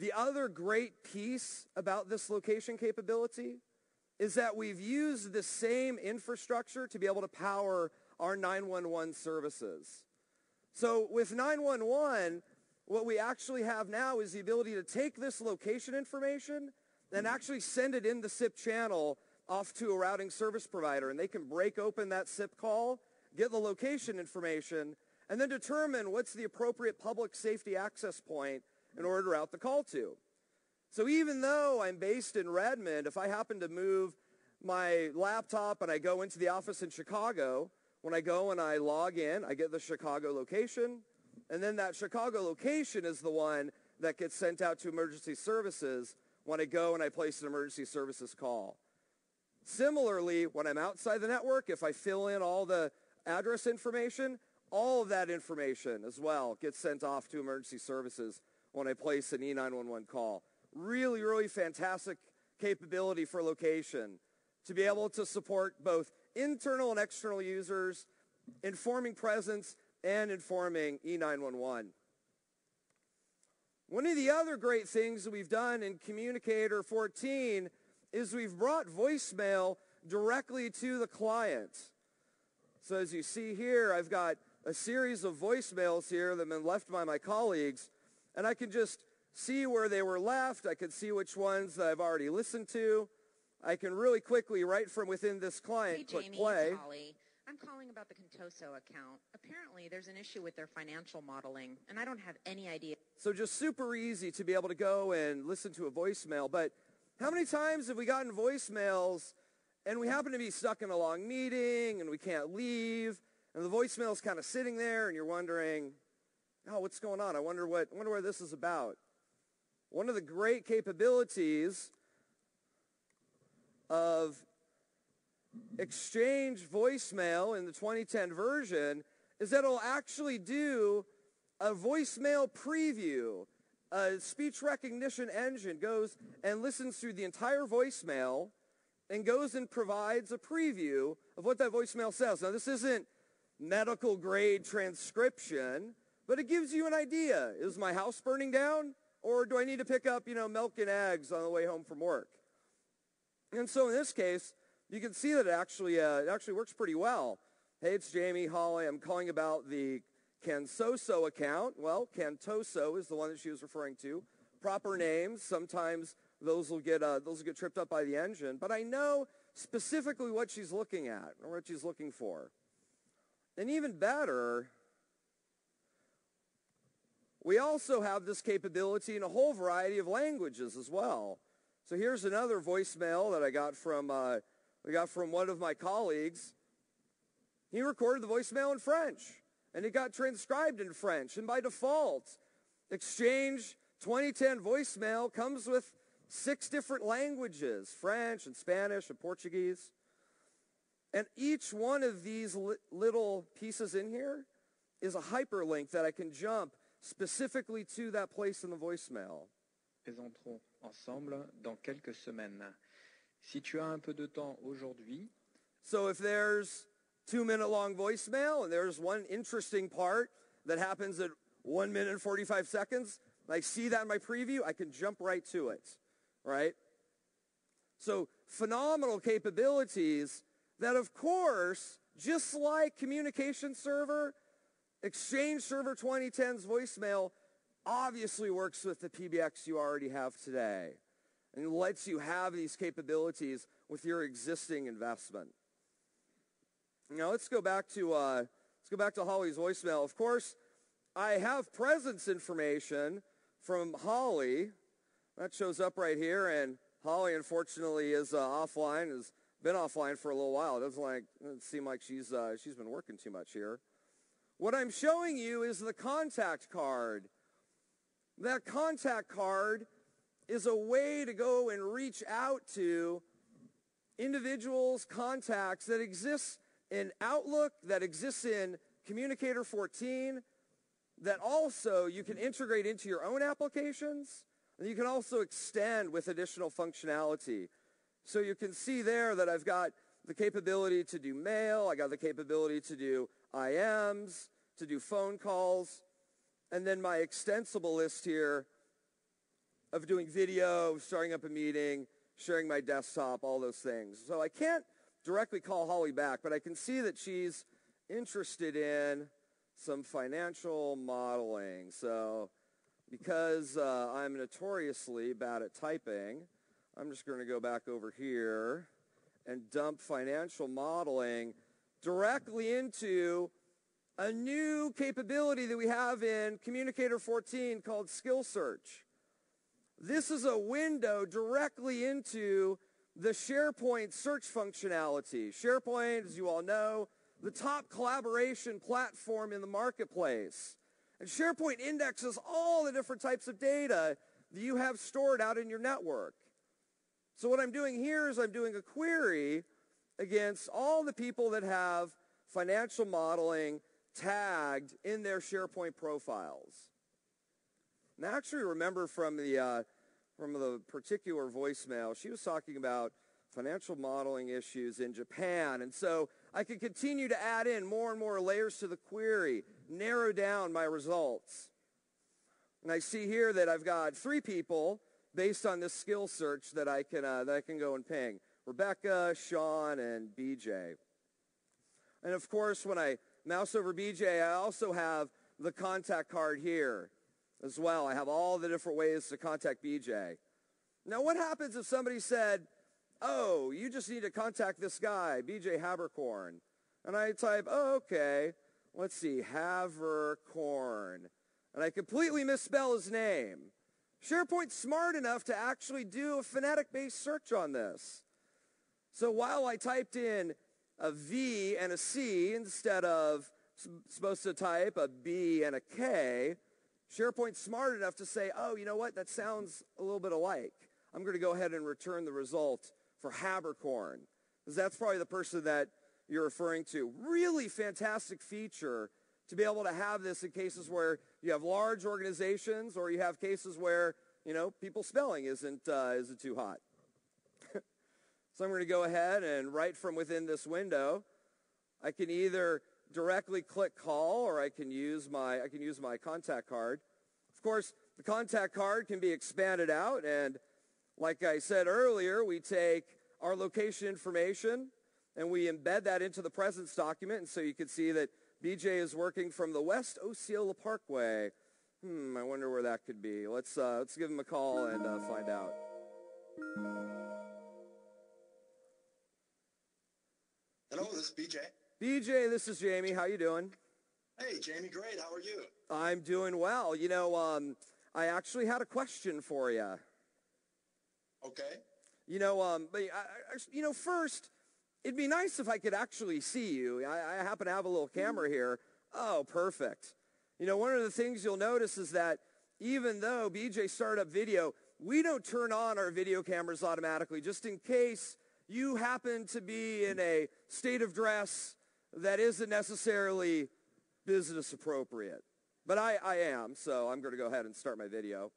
The other great piece about this location capability is that we've used the same infrastructure to be able to power our 911 services. So with 911, what we actually have now is the ability to take this location information and actually send it in the SIP channel off to a routing service provider, and they can break open that SIP call, get the location information, and then determine what's the appropriate public safety access point in order to route the call to. So even though I'm based in Redmond, if I happen to move my laptop and I go into the office in Chicago, when I go and I log in, I get the Chicago location, and then that Chicago location is the one that gets sent out to emergency services when I go and I place an emergency services call. Similarly, when I'm outside the network, if I fill in all the address information, all of that information as well gets sent off to emergency services when I place an E911 call. Really, really fantastic capability for location to be able to support both internal and external users, informing presence and informing E911. One of the other great things that we've done in Communicator 14 is we've brought voicemail directly to the client. So as you see here, I've got a series of voicemails here that have been left by my colleagues, and I can just see where they were left. I can see which ones that I've already listened to. I can really quickly, right from within this client, click play. It's Holly. I'm calling about the Contoso account. Apparently, there's an issue with their financial modeling, and I don't have any idea. So just super easy to be able to go and listen to a voicemail. But how many times have we gotten voicemails and we happen to be stuck in a long meeting and we can't leave, and the voicemail's kind of sitting there and you're wondering, oh, what's going on? I wonder what this is about. One of the great capabilities of Exchange voicemail in the 2010 version is that it'll actually do a voicemail preview. A speech recognition engine goes and listens through the entire voicemail and goes and provides a preview of what that voicemail says. Now, this isn't medical grade transcription, but it gives you an idea. Is my house burning down? Or do I need to pick up, milk and eggs on the way home from work? And so in this case, you can see that it actually works pretty well. Hey, it's Jamie, Holly. I'm calling about the Contoso account. Well, Contoso is the one that she was referring to. Proper names, sometimes those will get tripped up by the engine. But I know specifically what she's looking at or what she's looking for. And even better, we also have this capability in a whole variety of languages as well. So here's another voicemail that I got from one of my colleagues. He recorded the voicemail in French, and it got transcribed in French. And by default, Exchange 2010 voicemail comes with 6 different languages, French and Spanish and Portuguese. And each one of these little pieces in here is a hyperlink that I can jump specifically to that place in the voicemail. Présenterons ensemble dans quelques semaines. Si tu as un peu de temps aujourd'hui. So if there's 2-minute long voicemail and there's one interesting part that happens at 1 minute and 45 seconds, I see that in my preview, I can jump right to it, right? So phenomenal capabilities that, of course, just like Communication Server, Exchange Server 2010's voicemail obviously works with the PBX you already have today and lets you have these capabilities with your existing investment. Now let's go back to Holly's voicemail. Of course, I have presence information from Holly that shows up right here, and Holly unfortunately is offline. Has been offline for a little while. It doesn't seem like she's been working too much here. What I'm showing you is the contact card. That contact card is a way to go and reach out to individuals, contacts that exist in Outlook, that exists in Communicator 14, that also you can integrate into your own applications, and you can also extend with additional functionality. So you can see there that I've got the capability to do mail, I got the capability to do IMs, to do phone calls, and then my extensible list here of doing video, starting up a meeting, sharing my desktop, all those things. So I can't directly call Holly back, but I can see that she's interested in some financial modeling. So because I'm notoriously bad at typing, I'm just going to go back over here and dump financial modeling directly into a new capability that we have in Communicator 14 called Skill Search. This is a window directly into the SharePoint search functionality. SharePoint, as you all know, the top collaboration platform in the marketplace. And SharePoint indexes all the different types of data that you have stored out in your network. So what I'm doing here is I'm doing a query against all the people that have financial modeling tagged in their SharePoint profiles. And I actually remember from the particular voicemail, she was talking about financial modeling issues in Japan. And so I could continue to add in more and more layers to the query, narrow down my results. And I see here that I've got 3 people based on this skill search that I can go and ping. Rebecca, Sean, and BJ. And of course, when I mouse over BJ, I also have the contact card here as well. I have all the different ways to contact BJ. Now, what happens if somebody said, oh, you just need to contact this guy, BJ Habercorn? And I type, oh, okay, let's see, Havercorn. And I completely misspell his name. SharePoint's smart enough to actually do a phonetic-based search on this. So while I typed in a V and a C instead of supposed to type a B and a K, SharePoint's smart enough to say, oh, you know what, that sounds a little bit alike. I'm going to go ahead and return the result for Habercorn, because that's probably the person that you're referring to. Really fantastic feature to be able to have this in cases where you have large organizations or you have cases where, people's spelling isn't too hot. So I'm going to go ahead and right from within this window, I can either directly click call or I can use my contact card. Of course, the contact card can be expanded out, and like I said earlier, we take our location information and we embed that into the presence document, and so you can see that BJ is working from the West Osceola Parkway. I wonder where that could be. Let's give him a call and find out. Hello, this is BJ. BJ, this is Jamie. How you doing? Hey, Jamie, great. How are you? I'm doing well. I actually had a question for you. Okay. First, it'd be nice if I could actually see you. I happen to have a little camera here. Oh, perfect. One of the things you'll notice is that even though BJ started up video, we don't turn on our video cameras automatically, just in case you happen to be in a state of dress that isn't necessarily business appropriate. But I am, so I'm going to go ahead and start my video.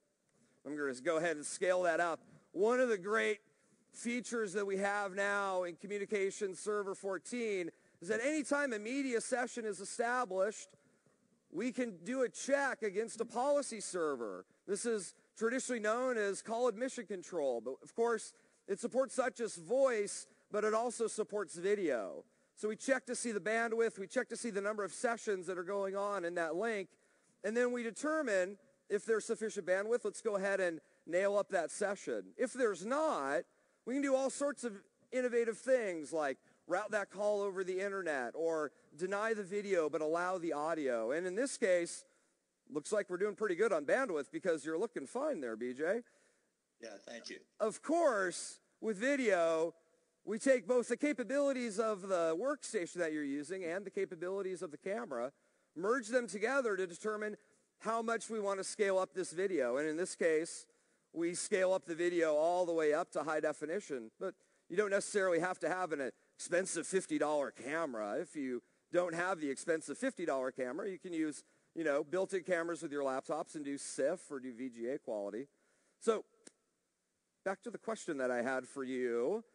I'm going to go ahead and scale that up. One of the great features that we have now in Communication Server 14 is that anytime a media session is established, we can do a check against a policy server. This is traditionally known as call admission control, but of course, it supports not just voice, but it also supports video. So we check to see the bandwidth, we check to see the number of sessions that are going on in that link, and then we determine if there's sufficient bandwidth, let's go ahead and nail up that session. If there's not, we can do all sorts of innovative things like route that call over the internet or deny the video but allow the audio. And in this case, looks like we're doing pretty good on bandwidth because you're looking fine there, BJ. Yeah, thank you. Of course, with video, we take both the capabilities of the workstation that you're using and the capabilities of the camera, merge them together to determine how much we want to scale up this video. And in this case, we scale up the video all the way up to high definition. But you don't necessarily have to have an expensive $50 camera. If you don't have the expensive $50 camera, you can use, built-in cameras with your laptops and do CIF or do VGA quality. So back to the question that I had for you.